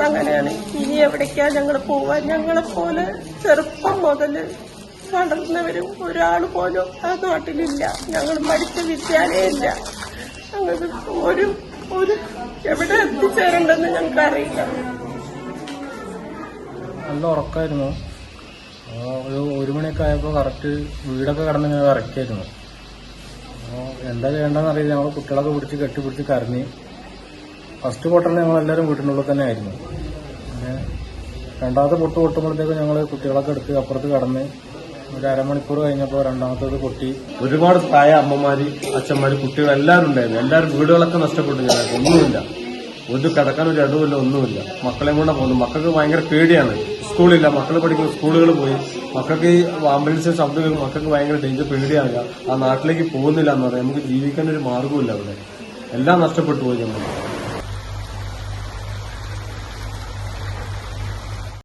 അങ്ങനെയാണ്. ഇനി എവിടേക്കാ ഞങ്ങൾ പോവാൻ? ഞങ്ങളെപ്പോലെ ചെറുപ്പം മുതൽ വളർന്നവരും ഒരാൾ പോലും ആ നാട്ടിലില്ല. ഞങ്ങൾ പഠിച്ച വിദ്യാലയമില്ല. ഞങ്ങൾക്ക് ഒരു എവിടെ എത്തിച്ചേരണ്ടെന്ന് ഞങ്ങൾക്ക് അറിയില്ല. നല്ല ഉറക്കമായിരുന്നു. ഒരു മണിയൊക്കെ ആയപ്പോൾ കറക്റ്റ് വീടൊക്കെ കിടന്നിങ്ങനെ ഇറക്കിയായിരുന്നു. അപ്പോൾ എന്താ ചെയ്യേണ്ടതെന്ന് അറിയില്ല. ഞങ്ങൾ കുട്ടികളൊക്കെ പിടിച്ച് കെട്ടിപ്പിടിച്ച് കരഞ്ഞ് ഫസ്റ്റ് പൊട്ടലിന് ഞങ്ങളെല്ലാവരും വീട്ടിനുള്ളിൽ തന്നെ ആയിരുന്നു. പിന്നെ രണ്ടാമത്തെ പൊട്ടുമ്പോഴത്തേക്ക് ഞങ്ങൾ കുട്ടികളൊക്കെ എടുത്ത് അപ്പുറത്ത് കടന്ന് ഒരു അരമണിക്കൂർ കഴിഞ്ഞപ്പോൾ രണ്ടാമത്തേത് പൊട്ടി. ഒരുപാട് പ്രായ അമ്മമാര്, അച്ഛന്മാര്, കുട്ടികൾ എല്ലാവരും ഉണ്ടായിരുന്നു. എല്ലാവരും വീടുകളൊക്കെ നഷ്ടപ്പെട്ടു. ഞങ്ങൾക്ക് ഒന്നുമില്ല, ഒരു കിടക്കാൻ ഒരു ഇടവുമില്ല, ഒന്നുമില്ല. മക്കളെയും കൊണ്ടാ പോകുന്നു. മക്കൾക്ക് ഭയങ്കര പേടിയാണ്. സ്കൂളില്ല, മക്കൾ പഠിക്കുന്ന സ്കൂളുകൾ പോയി. മക്കൾക്ക് ഈ ആംബുലൻസ് ശബ്ദങ്ങൾ മക്കൾക്ക് ഭയങ്കര ഡേഞ്ചർ, പേടിയാണ്. ആ നാട്ടിലേക്ക് പോകുന്നില്ല എന്ന് പറയാം. നമുക്ക് ജീവിക്കാൻ ഒരു മാർഗമില്ല. അവിടെ എല്ലാം നഷ്ടപ്പെട്ടു പോയി നമ്മൾ.